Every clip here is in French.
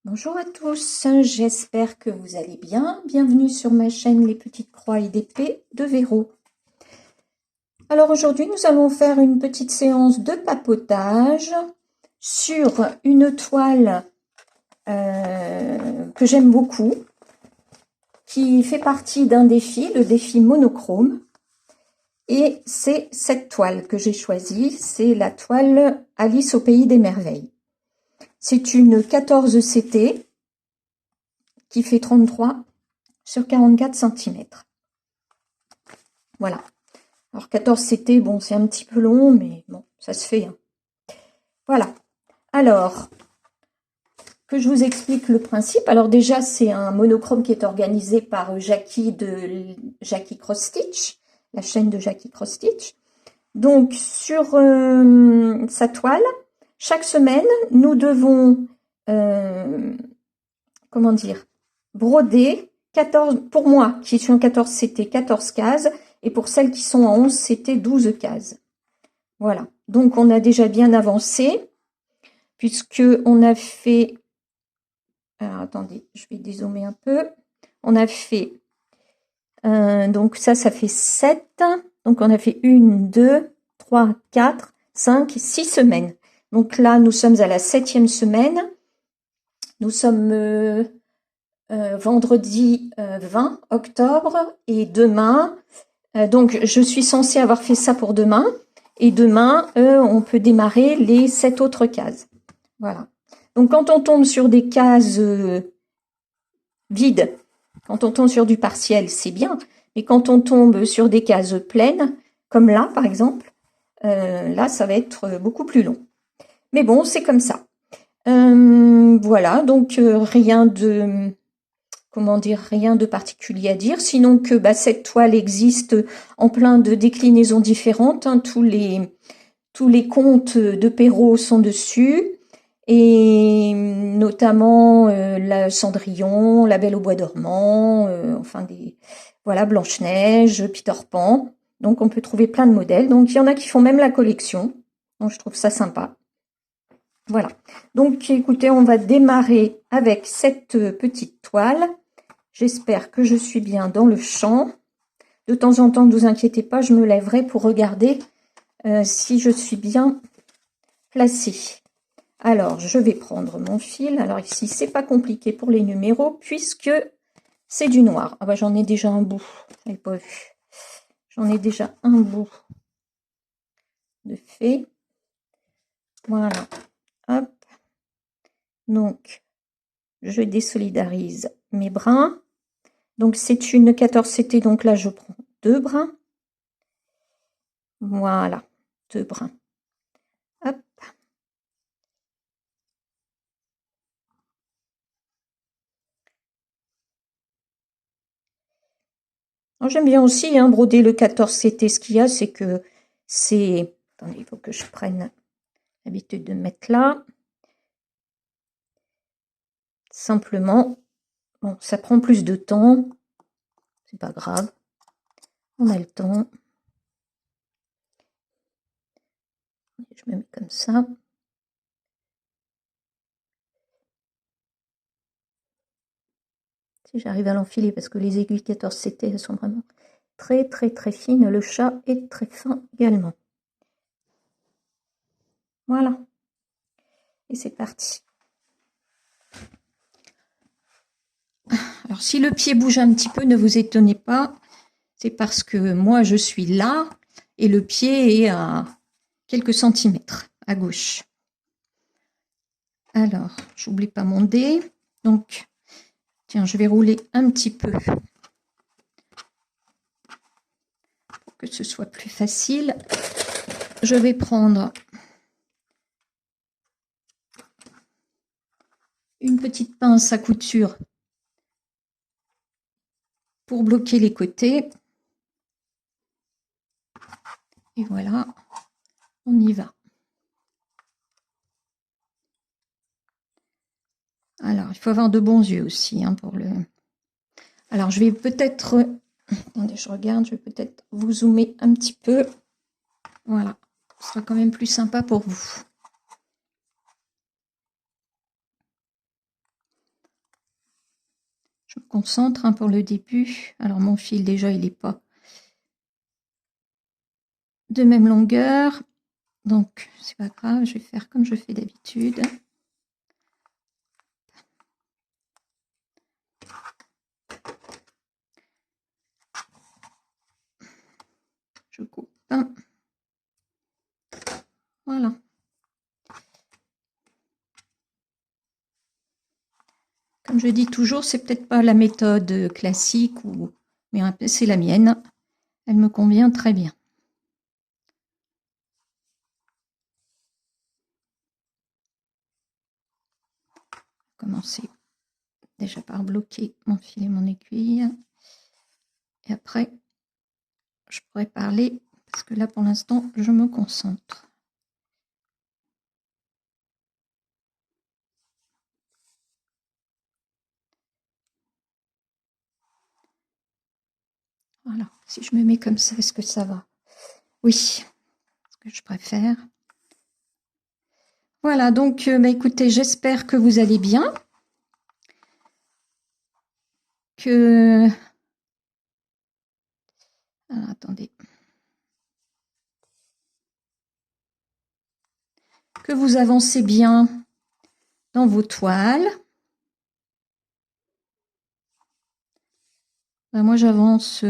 Bonjour à tous, j'espère que vous allez bien. Bienvenue sur ma chaîne Les Petites Croix et d'Épée de Véro. Alors aujourd'hui, nous allons faire une petite séance de papotage sur une toile que j'aime beaucoup, qui fait partie d'un défi, le défi monochrome. Et c'est cette toile que j'ai choisie, c'est la toile Alice au Pays des Merveilles. C'est une 14 CT qui fait 33 sur 44 cm. Voilà. Alors 14 CT, bon, c'est un petit peu long, mais bon, ça se fait. Hein. Voilà. Alors, que je vous explique le principe. Alors déjà, c'est un monochrome qui est organisé par Jackie de Jackie Cross Stitch, la chaîne de Jackie Cross Stitch. Donc, sur sa toile, chaque semaine, nous devons, comment dire, broder 14, pour moi, qui suis en 14 CT, 14 cases, et pour celles qui sont en 11 CT, 12 cases. Voilà. Donc, on a déjà bien avancé, puisque on a fait, alors attendez, je vais dézoomer un peu. On a fait, donc ça fait 7. Donc, on a fait 1, 2, 3, 4, 5, 6 semaines. Donc là, nous sommes à la 7e semaine. Nous sommes vendredi 20 octobre et demain, donc je suis censée avoir fait ça pour demain. Et demain, on peut démarrer les 7 autres cases. Voilà. Donc, quand on tombe sur des cases vides, quand on tombe sur du partiel, c'est bien. Mais quand on tombe sur des cases pleines, comme là, par exemple, là, ça va être beaucoup plus long. Mais bon, c'est comme ça. Voilà, donc rien de... Comment dire, rien de particulier à dire, sinon que cette toile existe en plein de déclinaisons différentes. Hein, tous les contes de Perrault sont dessus, et notamment la Cendrillon, La Belle au bois dormant, enfin voilà, Blanche-Neige, Peter Pan. Donc on peut trouver plein de modèles. Donc il y en a qui font même la collection. Donc je trouve ça sympa. Voilà. Donc écoutez, on va démarrer avec cette petite toile. J'espère que je suis bien dans le champ. De temps en temps, ne vous inquiétez pas, je me lèverai pour regarder si je suis bien placée. Alors, je vais prendre mon fil. Alors ici, c'est pas compliqué pour les numéros puisque c'est du noir. Ah bah j'en ai déjà un bout. Vous n'avez pas vu. J'en ai déjà un bout de fait. Voilà. Hop. Donc, je désolidarise mes brins. Donc, c'est une 14 CT. Donc là, je prends 2 brins. Voilà. 2 brins. Hop. J'aime bien aussi broder le 14 CT. Ce qu'il y a, c'est que c'est... Attendez, il faut que je prenne l'habitude de mettre là. Simplement, bon, ça prend plus de temps. C'est pas grave. On a le temps. Je me mets comme ça. Si j'arrive à l'enfiler, parce que les aiguilles 14 CT, elles sont vraiment très très très fines. Le chat est très fin également. Voilà. Et c'est parti. Alors si le pied bouge un petit peu, ne vous étonnez pas. C'est parce que moi je suis là et le pied est à quelques centimètres à gauche. Alors, j'oublie pas mon dé. Donc, tiens, je vais rouler un petit peu pour que ce soit plus facile. Je vais prendre une petite pince à couture pour bloquer les côtés. Et voilà, on y va. Alors, il faut avoir de bons yeux aussi pour le... Alors, je vais peut-être... Attendez, je regarde, je vais peut-être vous zoomer un petit peu. Voilà, ce sera quand même plus sympa pour vous. Je me concentre hein, pour le début. Alors mon fil déjà il n'est pas de même longueur. Donc c'est pas grave, je vais faire comme je fais d'habitude. Je coupe. Voilà. Comme je dis toujours, c'est peut-être pas la méthode classique, mais c'est la mienne. Elle me convient très bien. Commencer déjà par bloquer mon fil et mon aiguille. Et après, je pourrais parler, parce que là, pour l'instant, je me concentre. Voilà, si je me mets comme ça, est-ce que ça va? Oui, c'est ce que je préfère. Voilà, donc, écoutez, j'espère que vous allez bien. Alors, attendez. Que vous avancez bien dans vos toiles. Ben, moi, j'avance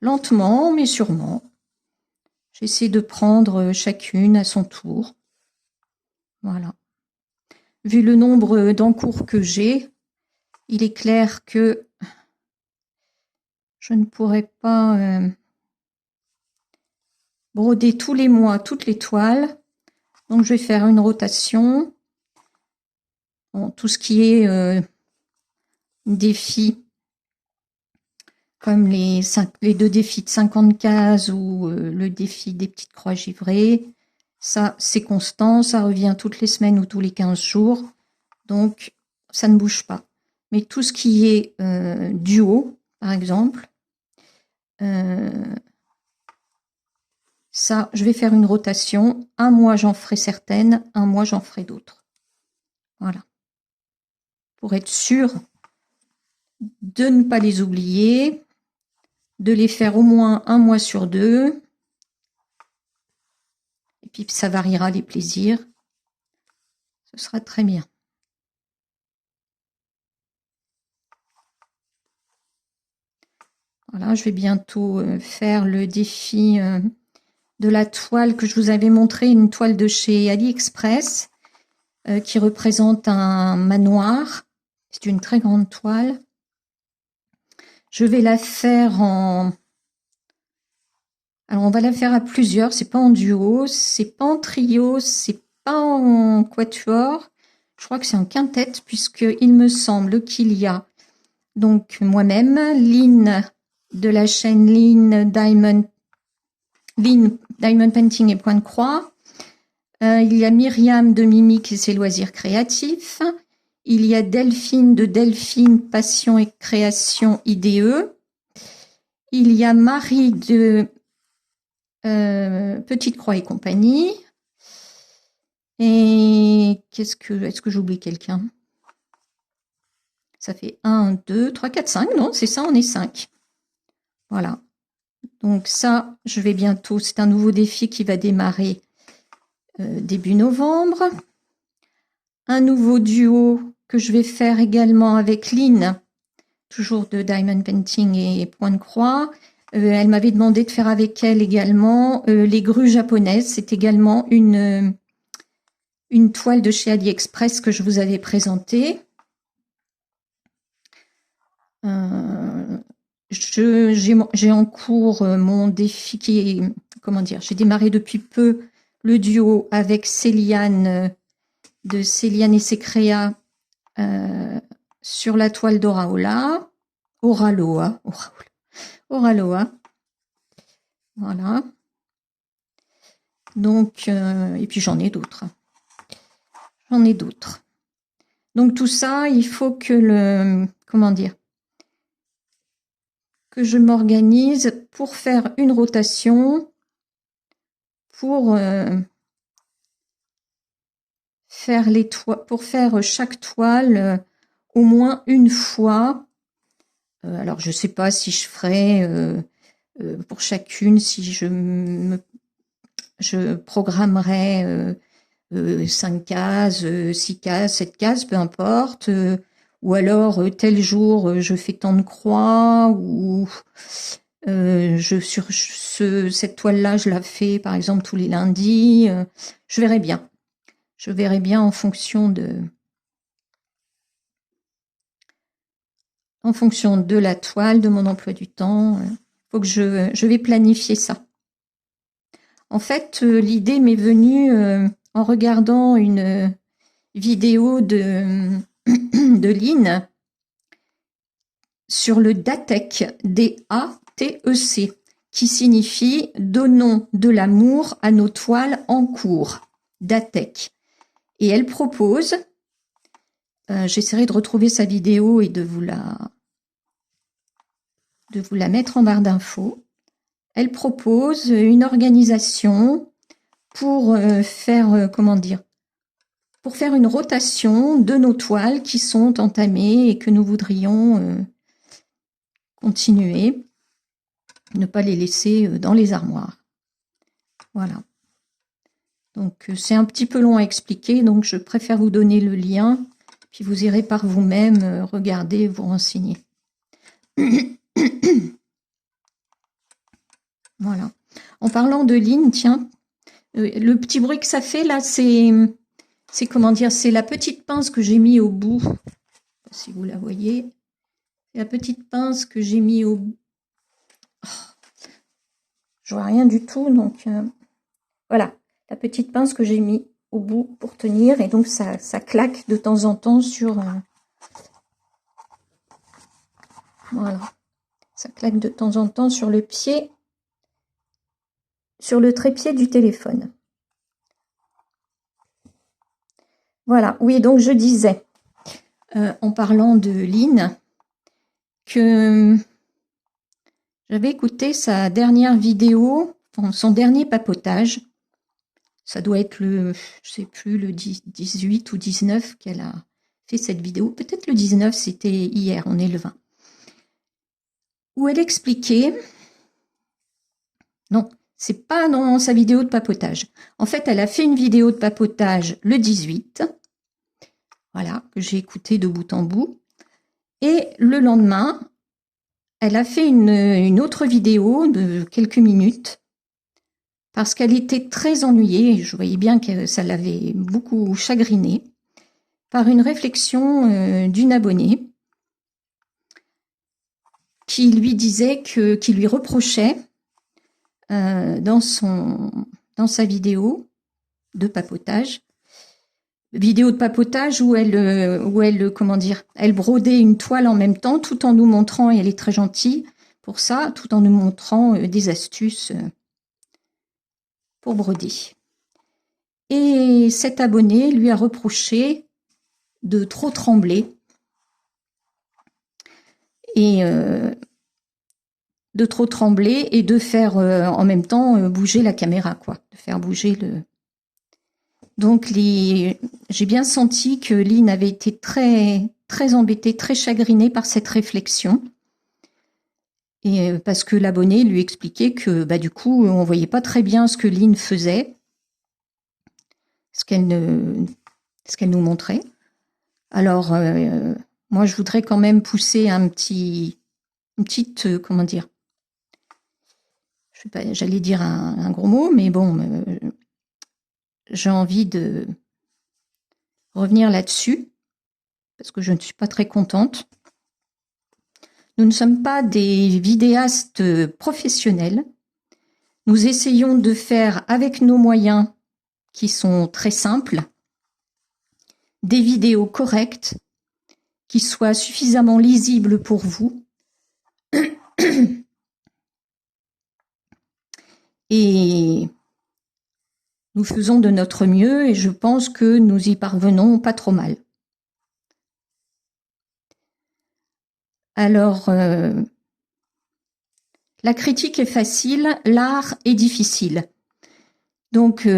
lentement, mais sûrement. J'essaie de prendre chacune à son tour. Voilà. Vu le nombre d'encours que j'ai, il est clair que je ne pourrais pas broder tous les mois toutes les toiles. Donc, je vais faire une rotation. Bon, tout ce qui est défis, comme les 2 défis de 50 cases ou le défi des petites croix givrées, ça, c'est constant, ça revient toutes les semaines ou tous les 15 jours. Donc, ça ne bouge pas. Mais tout ce qui est duo, par exemple, ça, je vais faire une rotation. Un mois, j'en ferai certaines, un mois, j'en ferai d'autres. Voilà. Pour être sûr de ne pas les oublier, de les faire au moins un mois sur 2. Et puis, ça variera les plaisirs. Ce sera très bien. Voilà, je vais bientôt faire le défi de la toile que je vous avais montré, une toile de chez AliExpress qui représente un manoir. C'est une très grande toile. Je vais la faire en... Alors, on va la faire à plusieurs. C'est pas en duo, c'est pas en trio, c'est pas en quatuor. Je crois que c'est en quintette, puisqu'il me semble qu'il y a donc moi-même, Lynn de la chaîne Lynn Diamond Painting et Point de Croix. Il y a Myriam de Mimique et ses loisirs créatifs. Il y a Delphine de Delphine Passion et Création IDE. Il y a Marie de Petite Croix et compagnie. Et est-ce que j'oublie quelqu'un? Ça fait 1, 2, 3, 4, 5. Non, c'est ça, on est 5. Voilà. Donc ça, je vais bientôt, c'est un nouveau défi qui va démarrer début novembre. Un nouveau duo que je vais faire également avec Lynn, toujours de Diamond Painting et Point de Croix. Elle m'avait demandé de faire avec elle également les grues japonaises. C'est également une toile de chez AliExpress que je vous avais présentée. J'ai en cours mon défi qui est, comment dire, j'ai démarré depuis peu le duo avec Céliane de Céliane et ses créas sur la toile d'Oraola. Oraloa. Voilà. Donc, et puis j'en ai d'autres. Donc tout ça, il faut que comment dire, que je m'organise pour faire une rotation, pour faire chaque toile au moins une fois Alors, je sais pas si je ferai pour chacune, si je programmerai 5 cases, 6 cases, 7 cases, peu importe. Ou alors, tel jour, je fais tant de croix, ou cette toile-là, je la fais, par exemple, tous les lundis. Je verrai bien. Je verrai bien en fonction de la toile, de mon emploi du temps. Faut que je vais planifier ça. En fait, l'idée m'est venue en regardant une vidéo de Lynn sur le DATEC, D-A-T-E-C, qui signifie « Donnons de l'amour à nos toiles en cours », DATEC. Et elle propose, j'essaierai de retrouver sa vidéo et de vous la mettre en barre d'infos. Elle propose une organisation pour faire, pour faire une rotation de nos toiles qui sont entamées et que nous voudrions continuer, ne pas les laisser dans les armoires. Voilà. Donc c'est un petit peu long à expliquer, donc je préfère vous donner le lien, puis vous irez par vous-même regarder, vous renseigner. Voilà. En parlant de Lynn, tiens, le petit bruit que ça fait là, c'est comment dire, c'est la petite pince que j'ai mis au bout. Je sais pas si vous la voyez. La petite pince que j'ai mis au bout. Oh, je vois rien du tout, donc voilà, la petite pince que j'ai mis au bout pour tenir, et donc ça claque de temps en temps sur voilà, ça claque de temps en temps sur le pied, sur le trépied du téléphone. Voilà, oui, donc je disais, en parlant de Lynn, que j'avais écouté sa dernière vidéo, son dernier papotage. Ça doit être le, je sais plus, le 18 ou 19 qu'elle a fait cette vidéo. Peut-être le 19, c'était hier, on est le 20. Où elle expliquait, non, c'est pas dans sa vidéo de papotage. En fait, elle a fait une vidéo de papotage le 18, voilà, que j'ai écouté de bout en bout. Et le lendemain, elle a fait une autre vidéo de quelques minutes parce qu'elle était très ennuyée, je voyais bien que ça l'avait beaucoup chagrinée, par une réflexion d'une abonnée qui lui disait qui lui reprochait dans sa vidéo de papotage, où elle comment dire, elle brodait une toile en même temps, tout en nous montrant, et elle est très gentille pour ça, tout en nous montrant des astuces pour broder. Et cet abonné lui a reproché de trop trembler et de faire en même temps bouger la caméra, quoi, de faire bouger le. Donc j'ai bien senti que Lynn avait été très très embêtée, très chagrinée par cette réflexion, et parce que l'abonné lui expliquait que bah du coup on voyait pas très bien ce que Lynn faisait, ce qu'elle nous montrait. Alors moi je voudrais quand même pousser une petite comment dire, je sais pas, j'allais dire un gros mot, mais bon, j'ai envie de revenir là-dessus, parce que je ne suis pas très contente. Nous ne sommes pas des vidéastes professionnels. Nous essayons de faire avec nos moyens, qui sont très simples, des vidéos correctes, qui soient suffisamment lisibles pour vous. Et nous faisons de notre mieux, et je pense que nous y parvenons pas trop mal. Alors, la critique est facile, l'art est difficile. Donc,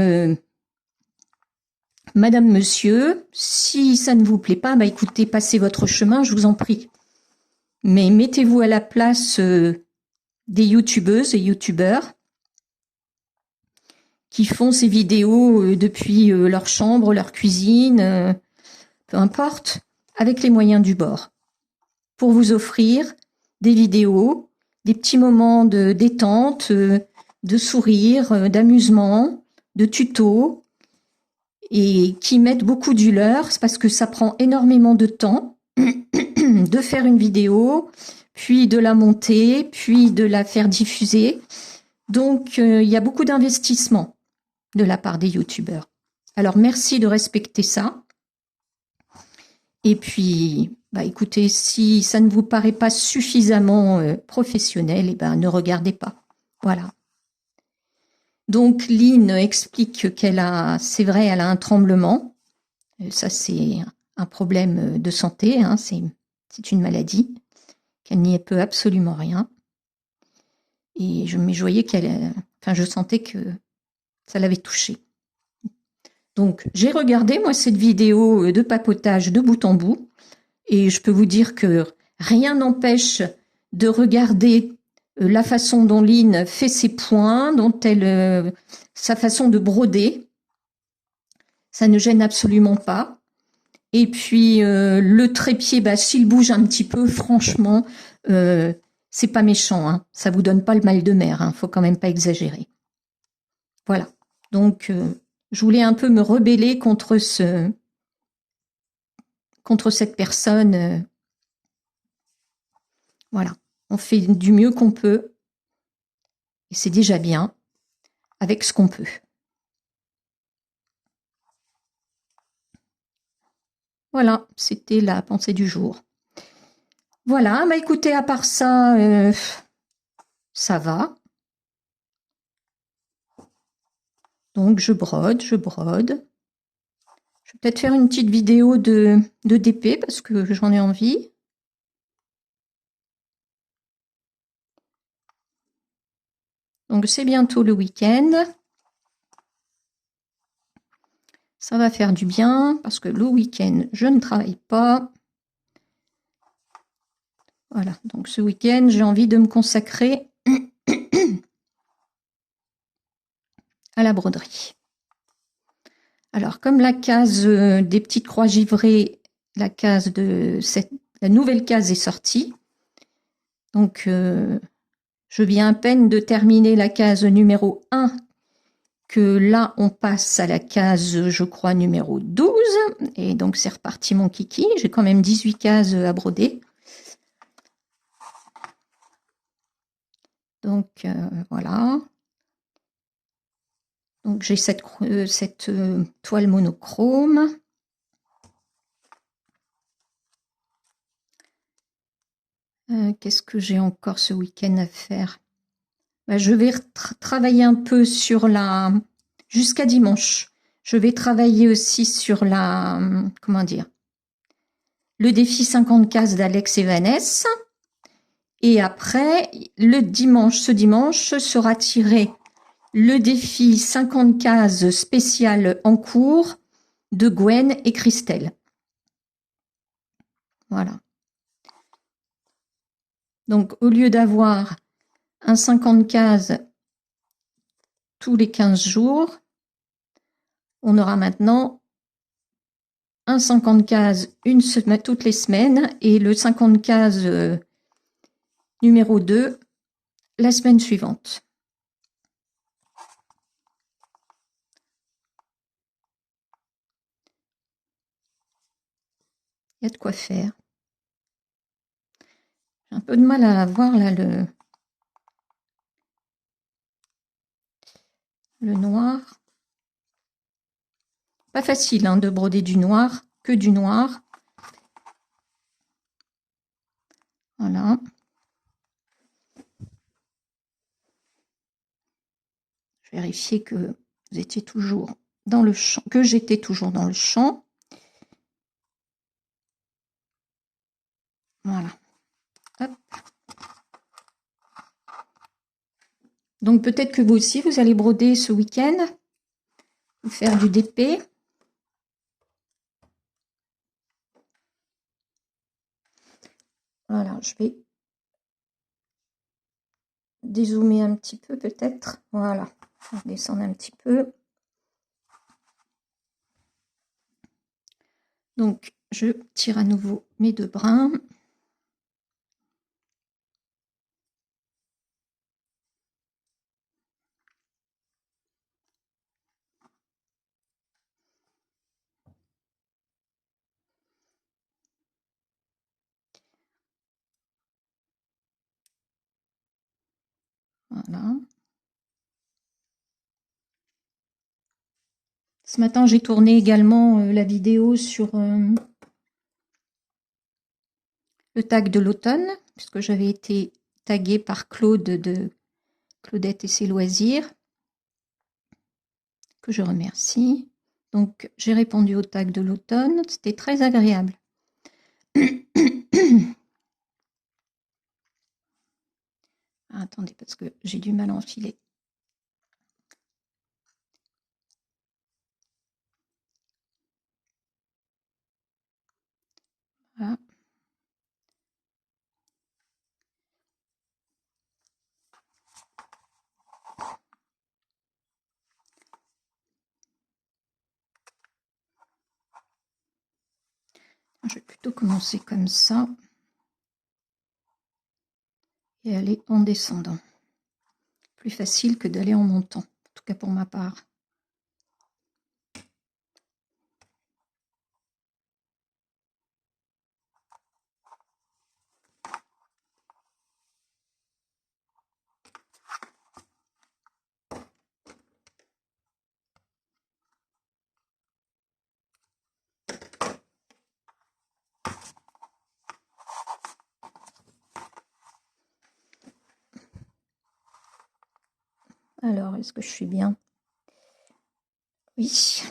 Madame, Monsieur, si ça ne vous plaît pas, bah écoutez, passez votre chemin, je vous en prie. mais mettez-vous à la place des youtubeuses et youtubeurs qui font ces vidéos depuis leur chambre, leur cuisine, peu importe, avec les moyens du bord, pour vous offrir des vidéos, des petits moments de détente, de sourire, d'amusement, de tutos, et qui mettent beaucoup du leur, parce que ça prend énormément de temps de faire une vidéo, puis de la monter, puis de la faire diffuser. Donc, il y a beaucoup d'investissement de la part des youtubeurs. Alors, merci de respecter ça. Et puis, bah, écoutez, si ça ne vous paraît pas suffisamment professionnel, eh ben, ne regardez pas. Voilà. Donc, Lynn explique qu'elle a, c'est vrai, elle a un tremblement. Ça, c'est un problème de santé, hein, c'est une maladie, qu'elle n'y peut absolument rien. Et je voyais qu'elle, enfin, je sentais que ça l'avait touchée. Donc, j'ai regardé, moi, cette vidéo de papotage de bout en bout, et je peux vous dire que rien n'empêche de regarder la façon dont Lynn fait ses points, dont elle, sa façon de broder. Ça ne gêne absolument pas. Et puis, le trépied, bah, s'il bouge un petit peu, franchement, c'est pas méchant, hein. Ça vous donne pas le mal de mer, hein. Faut quand même pas exagérer. Voilà. Donc, je voulais un peu me rebeller contre cette personne. Voilà. On fait du mieux qu'on peut. Et c'est déjà bien avec ce qu'on peut. Voilà, c'était la pensée du jour. Voilà, bah écoutez, à part ça, ça va. Donc je brode. Je vais peut-être faire une petite vidéo de DP parce que j'en ai envie. Donc c'est bientôt le week-end. Ça va faire du bien parce que le week-end, je ne travaille pas. Voilà, donc ce week-end, j'ai envie de me consacrer à la broderie. Alors, comme la case des petites croix givrées, la nouvelle case est sortie. Donc, je viens à peine de terminer la case numéro 1, que là, on passe à la case, je crois, numéro 12. Et donc, c'est reparti mon kiki. J'ai quand même 18 cases à broder. Donc, voilà. Donc, j'ai cette toile monochrome. Qu'est-ce que j'ai encore ce week-end à faire? Bah, je vais travailler un peu sur jusqu'à dimanche. Je vais travailler aussi sur comment dire, le défi 50 cases d'Alex et Vanessa. Et après, ce dimanche sera tiré le défi 50 cases spécial en cours de Gwen et Christelle. Voilà. Donc, au lieu d'avoir un 50 cases tous les 15 jours, on aura maintenant un 50 cases toutes les semaines et le 50 cases numéro 2 la semaine suivante. Il y a de quoi faire. J'ai un peu de mal à voir là le noir. Pas facile hein, de broder du noir, que du noir. Voilà. Je vais vérifier que vous étiez toujours dans le champ, que j'étais toujours dans le champ. Voilà. Hop. Donc peut-être que vous aussi, vous allez broder ce week-end, faire du DP. Voilà, je vais dézoomer un petit peu peut-être. Voilà, on va descendre un petit peu. Donc, je tire à nouveau mes 2 brins. Voilà. Ce matin, j'ai tourné également la vidéo sur le tag de l'automne, puisque j'avais été taguée par Claude de Claudette et ses loisirs, que je remercie. Donc, j'ai répondu au tag de l'automne, c'était très agréable. Ah, attendez, parce que j'ai du mal à enfiler. Voilà. Je vais plutôt commencer comme ça et aller en descendant. Plus facile que d'aller en montant, en tout cas pour ma part. Alors, est-ce que je suis bien? Oui.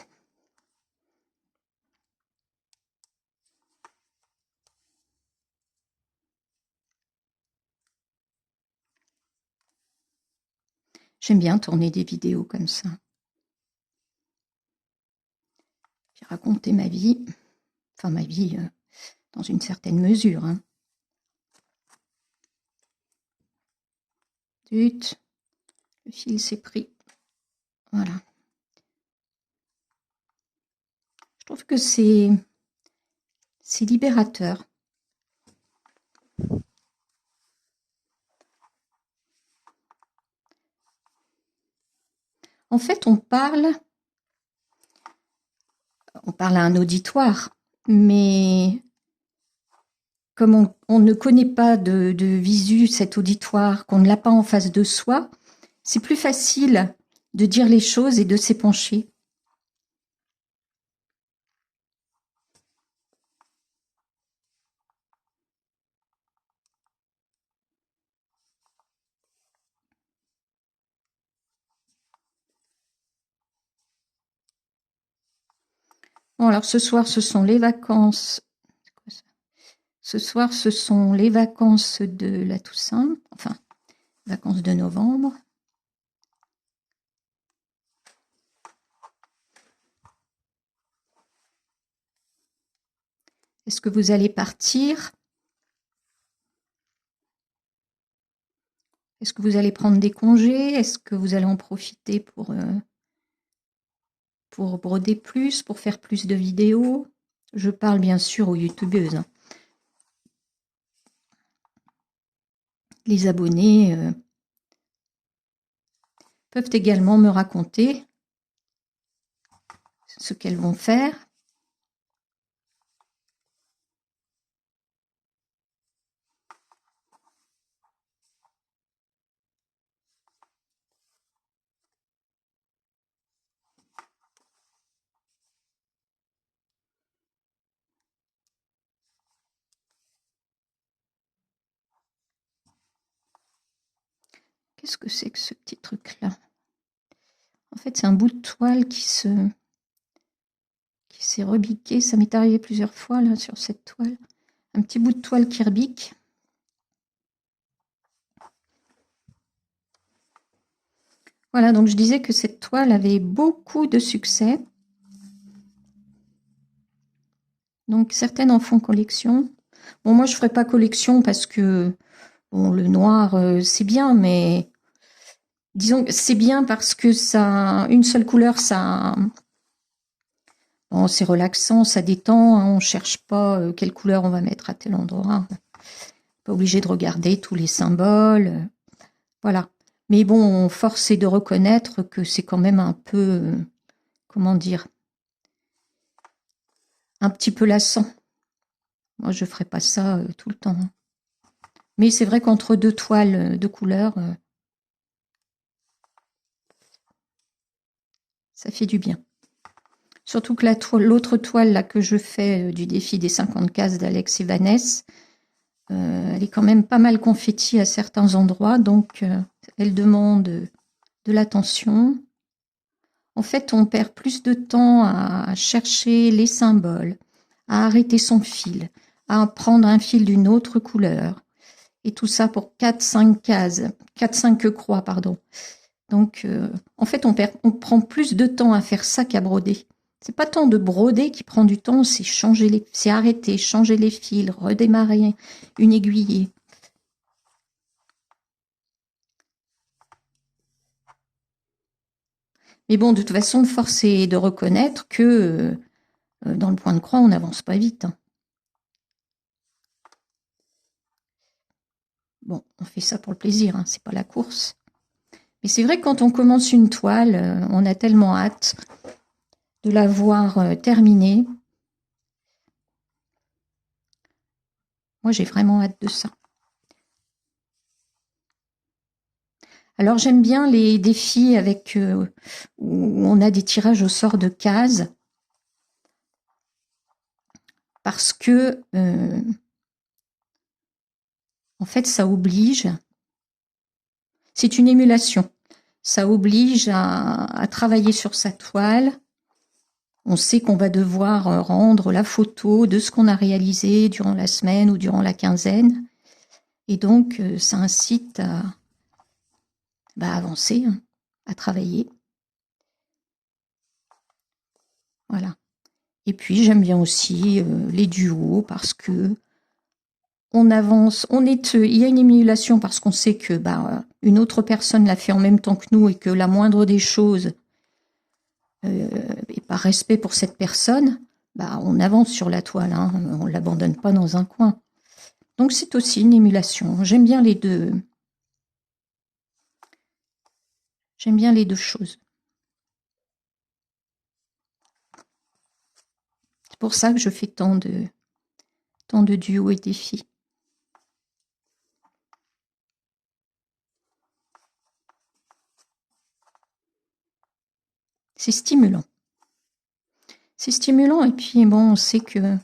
J'aime bien tourner des vidéos comme ça. Puis raconter ma vie, enfin ma vie dans une certaine mesure. Hein. Zut, le fil s'est pris. Voilà. Je trouve que c'est libérateur. En fait, on parle à un auditoire, mais comme on ne connaît pas de visu cet auditoire, qu'on ne l'a pas en face de soi, c'est plus facile de dire les choses et de s'épancher. Bon, alors ce soir, ce sont les vacances. Ce soir, ce sont les vacances de la Toussaint, enfin, vacances de novembre. Est-ce que vous allez partir? Est-ce que vous allez prendre des congés? Est-ce que vous allez en profiter pour broder plus, pour faire plus de vidéos? Je parle bien sûr aux youtubeuses. Hein. Les abonnés peuvent également me raconter ce qu'elles vont faire. Qu'est-ce que c'est que ce petit truc-là? En fait, c'est un bout de toile qui s'est rebiqué. Ça m'est arrivé plusieurs fois là sur cette toile. Un petit bout de toile qui rebique. Voilà, donc je disais que cette toile avait beaucoup de succès. Donc certaines en font collection. Bon, moi, je ferai pas collection parce que, bon, le noir, c'est bien, mais disons que c'est bien parce que ça, une seule couleur, ça, bon, c'est relaxant, ça détend, hein, on cherche pas quelle couleur on va mettre à tel endroit. Pas obligé de regarder tous les symboles, voilà. Mais bon, force est de reconnaître que c'est quand même un peu, comment dire, un petit peu lassant. Moi, je ferai pas ça tout le temps, hein. Mais c'est vrai qu'entre deux toiles de couleurs, ça fait du bien. Surtout que l'autre toile là que je fais du défi des 50 cases d'Alex et Vanessa, elle est quand même pas mal confetti à certains endroits, donc elle demande de l'attention. En fait, on perd plus de temps à chercher les symboles, à arrêter son fil, à prendre un fil d'une autre couleur, et tout ça pour 4-5 cases, 4-5 croix, pardon. Donc, en fait, on prend plus de temps à faire ça qu'à broder. C'est pas tant de broder qui prend du temps, c'est arrêter, changer les fils, redémarrer une aiguillée. Mais bon, de toute façon, force est de reconnaître que dans le point de croix, on n'avance pas vite, hein. Bon, on fait ça pour le plaisir, hein, c'est pas la course. Mais c'est vrai que quand on commence une toile, on a tellement hâte de la voir terminée. Moi, j'ai vraiment hâte de ça. Alors, j'aime bien les défis avec où on a des tirages au sort de cases parce que, en fait, ça oblige. C'est une émulation. Ça oblige à travailler sur sa toile. On sait qu'on va devoir rendre la photo de ce qu'on a réalisé durant la semaine ou durant la quinzaine. Et donc, ça incite à avancer, hein, à travailler. Voilà. Et puis, j'aime bien aussi les duos parce que on avance, il y a une émulation parce qu'on sait que une autre personne l'a fait en même temps que nous et que la moindre des choses, et par respect pour cette personne, on avance sur la toile, hein, on l'abandonne pas dans un coin. Donc c'est aussi une émulation. J'aime bien les deux. J'aime bien les deux choses. C'est pour ça que je fais tant de duos et défis. C'est stimulant. C'est stimulant et puis bon, on sait que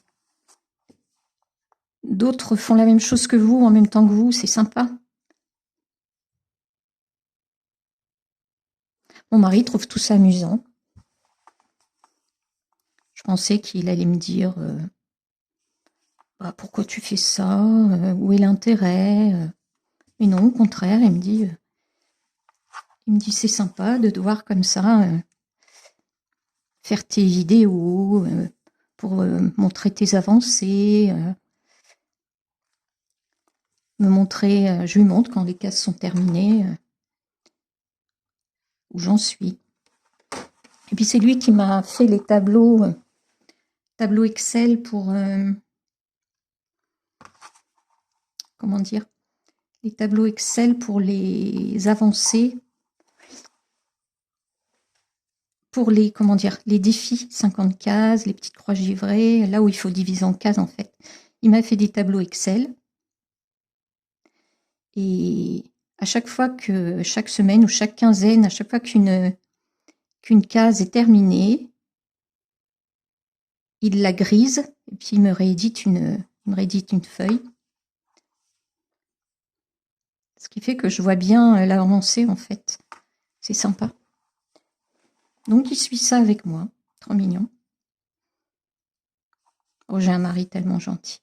d'autres font la même chose que vous en même temps que vous, c'est sympa. Mon mari trouve tout ça amusant. Je pensais qu'il allait me dire pourquoi tu fais ça, où est l'intérêt, mais non, au contraire, il me dit c'est sympa de devoir comme ça faire tes vidéos pour montrer tes avancées, me montrer, je lui montre quand les cases sont terminées, où j'en suis. Et puis c'est lui qui m'a fait les tableaux Excel pour comment dire, les tableaux Excel pour les avancées, pour les les défis 50 cases, les petites croix givrées, là où il faut diviser en cases en fait. Il m'a fait des tableaux Excel et à chaque fois que chaque semaine ou chaque quinzaine, à chaque fois qu'une case est terminée, il la grise et puis il me réédite une feuille. Ce qui fait que je vois bien l'avancée en fait. C'est sympa. Donc il suit ça avec moi. Trop mignon. Oh, j'ai un mari tellement gentil.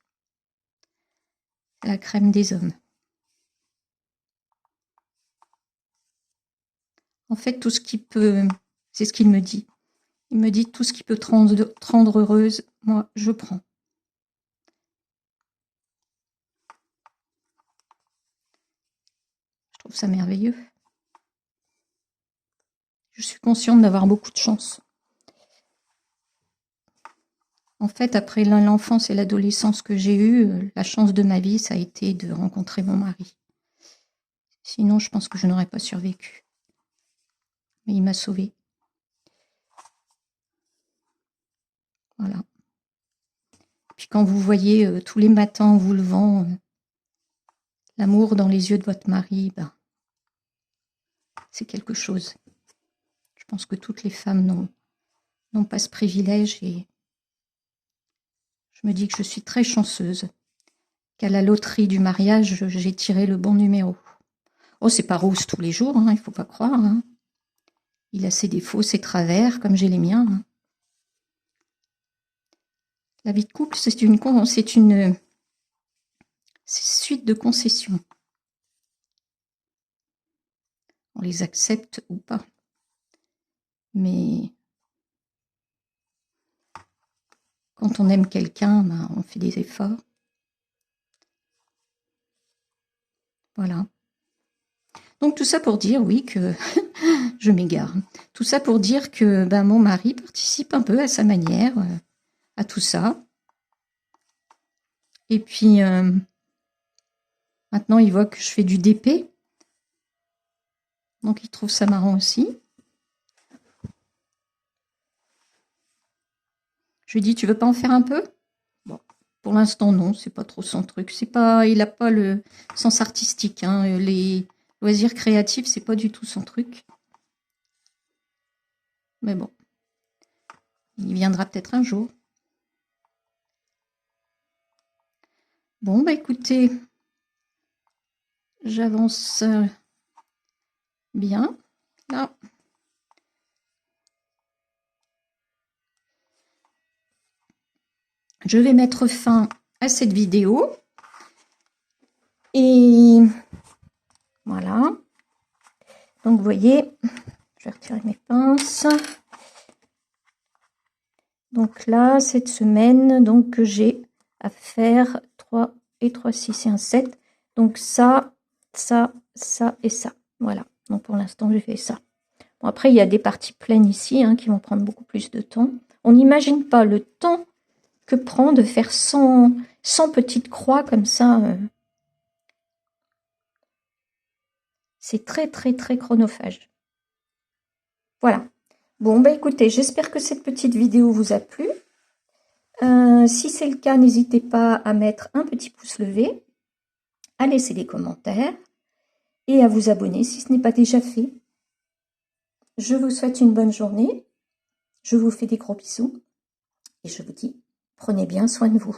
La crème des hommes. En fait, tout ce qui peut, c'est ce qu'il me dit. Il me dit tout ce qui peut te rendre heureuse, moi, je prends. trouve ça merveilleux. Je suis consciente d'avoir beaucoup de chance. En fait, après l'enfance et l'adolescence que j'ai eue, la chance de ma vie, ça a été de rencontrer mon mari. Sinon, je pense que je n'aurais pas survécu. Mais il m'a sauvée. Voilà. Puis quand vous voyez tous les matins en vous levant, l'amour dans les yeux de votre mari, ben, c'est quelque chose. Je pense que toutes les femmes n'ont pas ce privilège et je me dis que je suis très chanceuse, qu'à la loterie du mariage, j'ai tiré le bon numéro. Oh, c'est pas rose tous les jours, hein, il faut pas croire. Hein. Il a ses défauts, ses travers, comme j'ai les miens. Hein. La vie de couple, c'est une suite de concessions. On les accepte ou pas. Mais quand on aime quelqu'un, ben, on fait des efforts. Voilà. Donc tout ça pour dire, oui, que je m'égare. Tout ça pour dire que ben, mon mari participe un peu à sa manière à tout ça. Et puis, maintenant, il voit que je fais du DP. Donc, il trouve ça marrant aussi. Je lui dis, tu veux pas en faire un peu? Bon, pour l'instant, non, c'est pas trop son truc. Il a pas le sens artistique. Hein. Les loisirs créatifs, c'est pas du tout son truc. Mais bon, il viendra peut-être un jour. Bon, bah écoutez, j'avance bien. Là. Je vais mettre fin à cette vidéo. Et voilà. Donc, vous voyez, je vais retirer mes pinces. Donc là, cette semaine, donc j'ai à faire 3 et 3, 6 et un 7. Donc ça, ça, ça et ça. Voilà. Donc pour l'instant, j'ai fait ça. Bon, après, il y a des parties pleines ici hein, qui vont prendre beaucoup plus de temps. On n'imagine pas le temps que prend de faire 100 petites croix comme ça. C'est très, très, très chronophage. Voilà. Bon, bah écoutez, j'espère que cette petite vidéo vous a plu. Si c'est le cas, n'hésitez pas à mettre un petit pouce levé, à laisser des commentaires et à vous abonner si ce n'est pas déjà fait. Je vous souhaite une bonne journée. Je vous fais des gros bisous et je vous dis, prenez bien soin de vous.